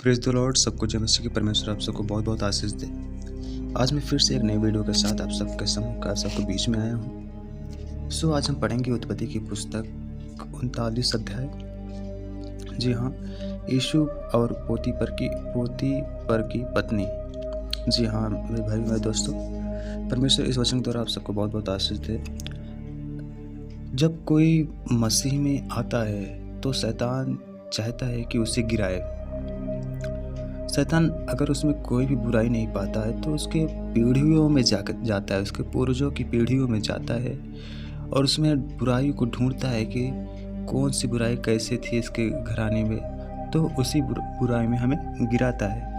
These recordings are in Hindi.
Praise the Lord. सबको जय मसीह की परमेश्वर आप सबको बहुत बहुत आशीष दे। आज मैं फिर से एक नई वीडियो के साथ आप सबके बीच में आया हूँ। आज हम पढ़ेंगे उत्पत्ति की पुस्तक 39 अध्याय। जी हाँ, यीशु और पोतीपर की पत्नी। जी हाँ मेरे भाई मेरे दोस्तों, परमेश्वर इस वचन के द्वारा आप सबको बहुत बहुत आशीष दे। जब कोई मसीह में आता है तो शैतान चाहता है कि उसे गिराए। शैतान अगर उसमें कोई भी बुराई नहीं पाता है तो उसके पीढ़ियों में जाता है, उसके पूर्वजों की पीढ़ियों में जाता है और उसमें बुराई को ढूंढता है कि कौन सी बुराई कैसे थी इसके घराने में, तो उसी बुराई में हमें गिराता है।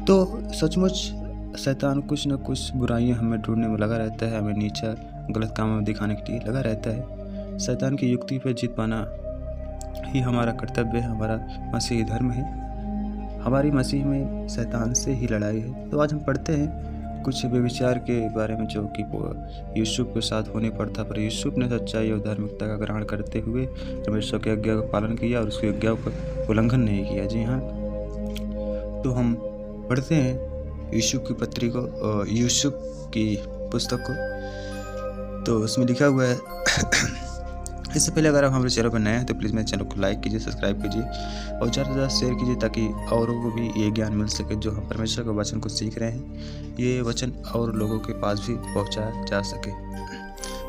तो सचमुच शैतान कुछ न कुछ बुराइयां हमें ढूंढने में लगा रहता है, हमें नीचा गलत कामों में दिखाने के लिए लगा रहता है। शैतान की युक्ति पर जीत पाना ही हमारा कर्तव्य है, हमारा मसीही धर्म है। हमारी मसीह में शैतान से ही लड़ाई है। तो आज हम पढ़ते हैं कुछ व्यभिचार के बारे में, जो कि यूसुफ के साथ होने पर था, पर यूसुफ ने सच्चाई और धार्मिकता का ग्रहण करते हुए परमेश्वर की आज्ञा का पालन किया और उसकी आज्ञा का उल्लंघन नहीं किया। जी हाँ, तो हम पढ़ते हैं यूसुफ की पुस्तक को। तो उसमें लिखा हुआ है इससे पहले अगर आप हमारे चैनल पर नए हैं तो प्लीज़ मेरे चैनल को लाइक कीजिए, सब्सक्राइब कीजिए और ज़्यादा से ज़्यादा शेयर कीजिए, ताकि औरों को भी ये ज्ञान मिल सके जो हम परमेश्वर के वचन को सीख रहे हैं, ये वचन और लोगों के पास भी पहुंचाया जा सके।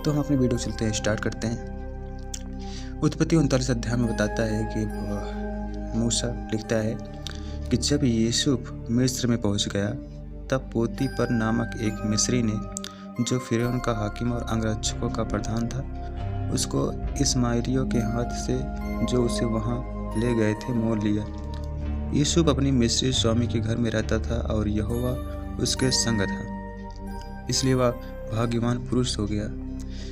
तो हम अपनी वीडियो चलते हैं, स्टार्ट करते हैं। उत्पत्ति 39 अध्याय में बताता है कि मूसा लिखता है कि जब यूसुफ मिस्र में पहुँच गया तब पोतीपर नामक एक मिस्री ने, जो फिरौन का हाकिम और अंगरक्षकों का प्रधान था, उसको इस्माइलियों के हाथ से जो उसे वहां ले गए थे मोल लिया। यूसुफ अपनी मिस्री स्वामी के घर में रहता था और यहोवा उसके संग था, इसलिए वह भाग्यवान पुरुष हो गया।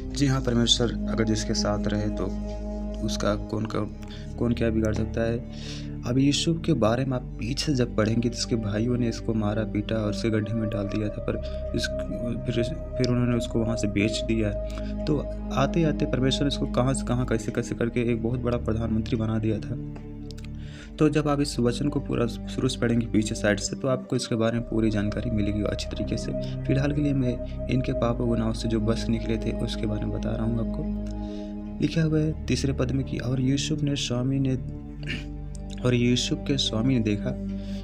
जी हाँ, परमेश्वर अगर जिसके साथ रहे तो उसका कौन क्या बिगाड़ सकता है। अब यूसुफ के बारे में आप पीछे जब पढ़ेंगे तो इसके भाइयों ने इसको मारा पीटा और उसे गड्ढे में डाल दिया था, पर फिर उन्होंने उसको वहाँ से बेच दिया। तो आते आते परमेश्वर ने इसको कहाँ से कहाँ कैसे कैसे करके एक बहुत बड़ा प्रधानमंत्री बना दिया था। तो जब आप इस वचन को पूरा शुरू से पढ़ेंगे पीछे साइड से, तो आपको इसके बारे में पूरी जानकारी मिलेगी अच्छी तरीके से। फिलहाल के लिए मैं इनके पापों गुनाहों से जो बच निकले थे उसके बारे में बता रहा हूँ आपको। लिखा हुआ है 3 पद में कि और यूसुफ के स्वामी ने देखा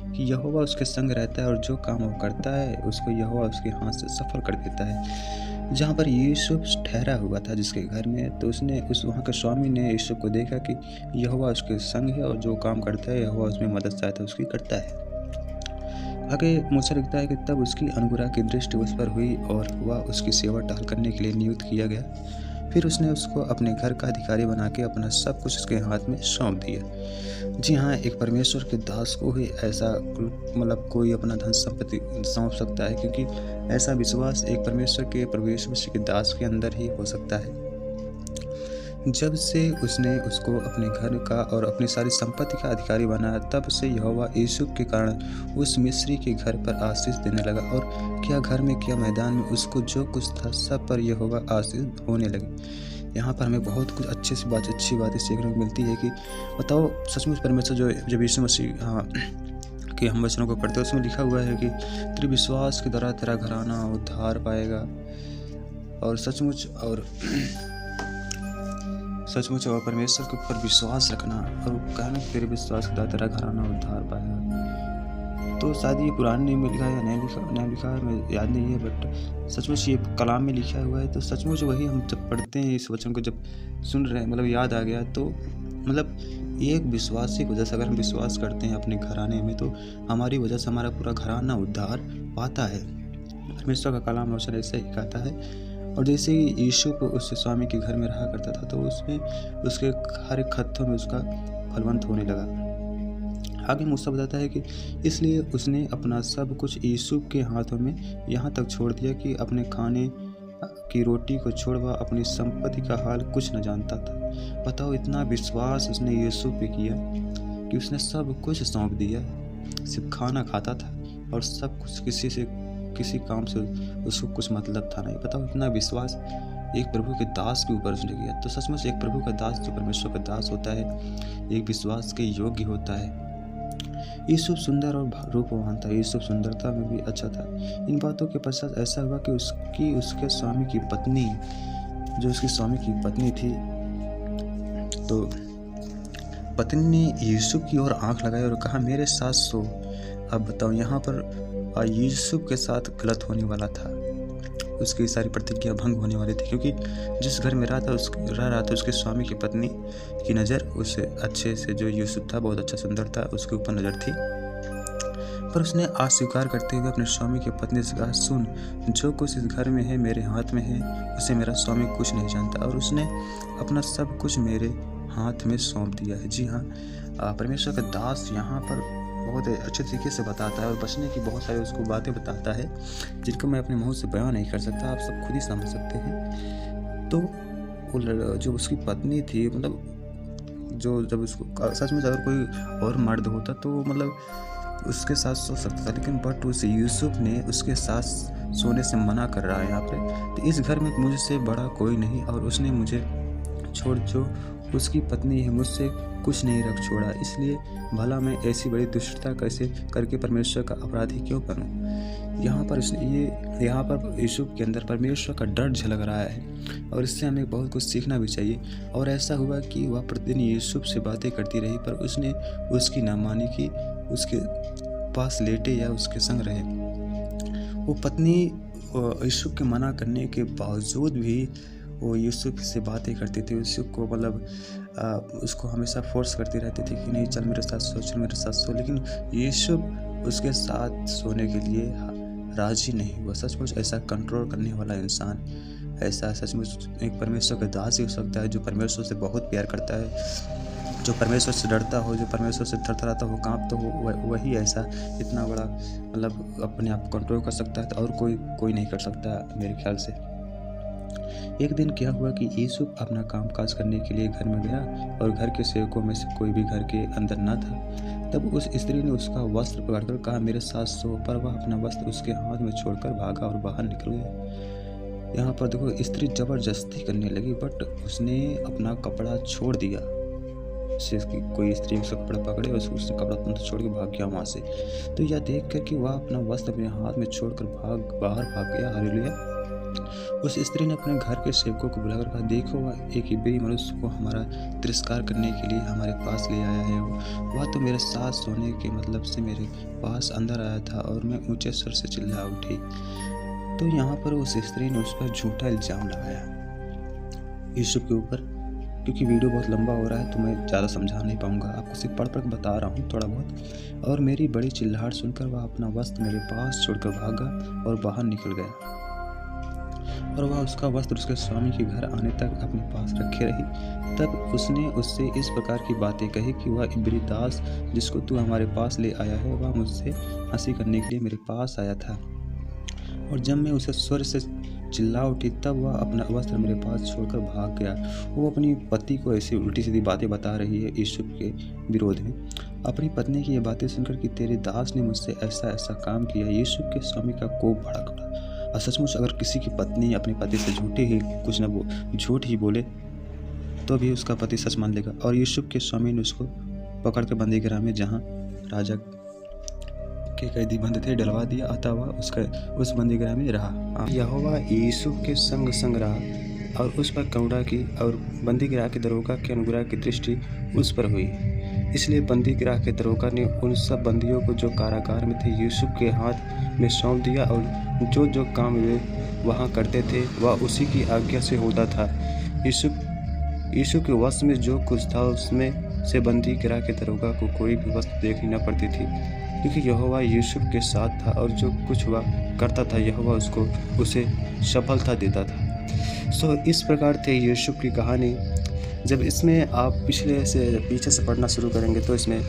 कि यहोवा उसके संग रहता है और जो काम वो करता है उसको यहोवा उसके हाथ से सफल कर देता है। जहाँ पर यूसुफ ठहरा हुआ था जिसके घर में, तो वहाँ के स्वामी ने यूसुफ को देखा कि यहोवा उसके संग है और जो काम करता है यहोवा उसमें मदद सहायता उसकी करता है। आगे मूसा लिखता है कि तब उसकी अनुग्रह की दृष्टि उस पर हुई और वह उसकी सेवा टहल करने के लिए नियुक्त किया गया। फिर उसने उसको अपने घर का अधिकारी बना के अपना सब कुछ उसके हाथ में सौंप दिया। जी हाँ, एक परमेश्वर के दास को ही ऐसा कोई अपना धन संपत्ति सौंप सकता है, क्योंकि ऐसा विश्वास एक परमेश्वर के दास के अंदर ही हो सकता है। जब से उसने उसको अपने घर का और अपनी सारी संपत्ति का अधिकारी बनाया, तब से यहोवा यूसुफ के कारण उस मिस्री के घर पर आशीष देने लगा, और क्या घर में क्या मैदान में उसको जो कुछ था सब पर यहोवा आशीष होने लगी। यहाँ पर हमें बहुत कुछ अच्छी बातें सीखने को मिलती है कि बताओ सचमुच परमेश्वर जब यीशु मसीह कि हम वचनों को पढ़ते हैं उसमें लिखा हुआ है कि तेरे विश्वास के द्वारा तेरा घराना उद्धार पाएगा। और सचमुच और परमेश्वर के ऊपर विश्वास रखना और कहना कि तेरे विश्वास के द्वारा तेरा घराना उद्धार पाएगा। तो शायद ये पुराने नियम में लिखा है या नहीं लिखा है, मैं याद नहीं है, बट सचमुच ये कलाम में लिखा हुआ है। तो सचमुच वही हम जब पढ़ते हैं इस वचन को, जब सुन रहे हैं, याद आ गया। तो ये एक विश्वासी की वजह से अगर हम विश्वास करते हैं अपने घराने में, तो हमारी वजह से हमारा पूरा घराना उद्धार पाता है। परमेश्वर का कलाम वचन ऐसे ही कहता है। और जैसे ही यूसुफ उस स्वामी के घर में रहा करता था, तो उसमें उसके हर एक खत्तों में उसका फलवंत होने लगा। आगे मूसा बताता है कि इसलिए उसने अपना सब कुछ यूसुफ के हाथों में यहाँ तक छोड़ दिया कि अपने खाने की रोटी को छोड़ वह अपनी संपत्ति का हाल कुछ न जानता था। बताओ, इतना विश्वास उसने यूसुफ पे किया कि उसने सब कुछ सौंप दिया, सिर्फ खाना खाता था और सब कुछ किसी काम से उसको कुछ मतलब था नहीं। बताओ, इतना विश्वास एक प्रभु के दास के ऊपर उसने किया। तो सचमुच एक प्रभु का दास जो परमेश्वर का दास होता है, एक विश्वास के योग्य होता है। यूसुफ सुंदर और रूपवान था। यूसुफ सुंदरता में भी अच्छा था। इन बातों के पश्चात ऐसा हुआ कि उसके स्वामी की पत्नी, जो उसकी स्वामी की पत्नी थी, तो पत्नी ने यूसुफ की ओर आंख लगाई और कहा, मेरे साथ सो। अब बताओ, यहाँ पर यूसुफ के साथ गलत होने वाला था। उसकी सारी प्रतिज्ञा भंग होने वाली थी, क्योंकि जिस घर में रह रहा था उसके स्वामी की पत्नी की नज़र उससे अच्छे से, जो यूसुफ था बहुत अच्छा सुंदर था, उसके ऊपर नज़र थी। पर उसने अस्वीकार करते हुए अपने स्वामी की पत्नी से कहा, सुन, जो कुछ इस घर में है मेरे हाथ में है, उसे मेरा स्वामी कुछ नहीं जानता, और उसने अपना सब कुछ मेरे हाथ में सौंप दिया है। जी हाँ, परमेश्वर का दास यहाँ पर बहुत अच्छे तरीके से बताता है और बचने की बहुत सारी उसको बातें बताता है, जिनको मैं अपने मुंह से बयान नहीं कर सकता, आप सब खुद ही समझ सकते हैं। तो वो जो उसकी पत्नी थी, मतलब जो जब उसको सच में अगर कोई और मर्द होता तो मतलब उसके साथ सो सकता था, लेकिन बट उस यूसुफ ने उसके साथ सोने से मना कर रहा है यहाँ पे। तो इस घर में मुझसे बड़ा कोई नहीं, और उसने मुझे छोड़, जो उसकी पत्नी है, मुझसे कुछ नहीं रख छोड़ा। इसलिए भला मैं ऐसी बड़ी दुष्टता कैसे करके परमेश्वर का अपराधी क्यों बनूं। यहाँ पर यूसुफ के अंदर परमेश्वर का डर झलक रहा है, और इससे हमें बहुत कुछ सीखना भी चाहिए। और ऐसा हुआ कि वह प्रतिदिन यूसुफ से बातें करती रही, पर उसने उसकी ना मानी कि उसके पास लेटे या उसके संग रहे। वो पत्नी यूसुफ के मना करने के बावजूद भी वो यूसुफ से बातें करती थी, यूसुफ को मतलब उसको हमेशा फोर्स करती रहती थी कि नहीं, चल मेरे साथ सो, चल मेरे साथ सो। लेकिन यूसुफ उसके साथ सोने के लिए राजी नहीं हुआ। सचमुच ऐसा कंट्रोल करने वाला इंसान, ऐसा सचमुच एक परमेश्वर का दास ही हो सकता है, जो परमेश्वर से बहुत प्यार करता है, जो परमेश्वर से डरता हो, जो परमेश्वर से थरथराता हो, कांपता हो, वही ऐसा इतना बड़ा मतलब अपने आप को कंट्रोल कर सकता है, और कोई नहीं कर सकता मेरे ख्याल से। एक दिन क्या हुआ कि यूसुफ अपना कामकाज करने के लिए घर में गया, और घर के सेवकों में से कोई भी घर के अंदर न था। तब उस स्त्री ने उसका वस्त्र पकड़कर कहा, मेरे साथ सो। पर वह अपना वस्त्र उसके हाथ में छोड़कर भागा और बाहर निकल गया। यहाँ पर देखो, स्त्री जबरदस्ती करने लगी, बट उसने अपना कपड़ा छोड़ दिया। कोई स्त्री उसका कपड़ा पकड़े और उसने कपड़ा छोड़ के भाग गया वहाँ से। तो यह देख कर कि वह अपना वस्त्र अपने हाथ में छोड़कर बाहर भाग गया। हालेलुया। उस स्त्री ने अपने घर के सेवकों को बुलाकर कहा, देखो, वह एक इब्री मनुष्य को हमारा तिरस्कार करने के लिए हमारे पास ले आया है। वह तो मेरे साथ सोने के मतलब से मेरे पास अंदर आया था, और मैं ऊंचे स्वर से चिल्ला उठी। तो यहाँ पर उस स्त्री ने उस पर झूठा इल्जाम लगाया यूसुफ के ऊपर। क्योंकि वीडियो बहुत लंबा हो रहा है तो मैं ज़्यादा समझा नहीं पाऊँगा, आपको सिर्फ पढ़ बता रहा हूँ थोड़ा बहुत। और मेरी बड़ी चिल्लाहट सुनकर वह अपना वस्त्र मेरे पास छोड़कर भागा और बाहर निकल गया, और वह उसका वस्त्र उसके स्वामी के घर आने तक अपने पास रखे रही। तब उसने उससे इस प्रकार की बातें कही कि वह इब्री दास जिसको तू हमारे पास ले आया है, वह मुझसे हंसी करने के लिए मेरे पास आया था। और जब मैं उसे स्वर से चिल्ला उठी, तब वह अपना वस्त्र मेरे पास छोड़कर भाग गया। वो अपनी पति को ऐसी उल्टी सीधी बातें बता रही है यूसुफ के विरोध में। अपनी पत्नी की ये बातें सुनकर कि तेरे दास ने मुझसे ऐसा काम किया, यूसुफ के स्वामी का कोप भड़क उठा। और सचमुच अगर किसी की पत्नी अपने पति से झूठ ही बोले तो भी उसका पति सच मान लेगा। और यूसुफ के स्वामी ने उसको पकड़ कर बंदीगृह में, जहाँ राजा के कैदी बंद थे, डलवा दिया। अतः वह उस बंदीगृह में रहा। यहोवा यूसुफ के संग रहा, और उस पर करुणा की, और बंदीगृह के दरोगा के अनुग्रह की दृष्टि उस पर हुई। इसलिए बंदीगृह के दरोगा ने उन सब बंदियों को जो कारागार में थे यूसुफ के हाथ में सौंप दिया, और जो काम वे वहाँ करते थे वह उसी की आज्ञा से होता था। यूसुफ के वश में जो कुछ था उसमें से बंदीगृह के दरोगा को कोई भी वस्तु देखनी न पड़ती थी, क्योंकि यहोवा यूसुफ के साथ था, और जो कुछ वह करता था यहोवा उसे सफलता देता था। इस प्रकार थे यूसुफ की कहानी। जब इसमें आप पीछे से पढ़ना शुरू करेंगे तो इसमें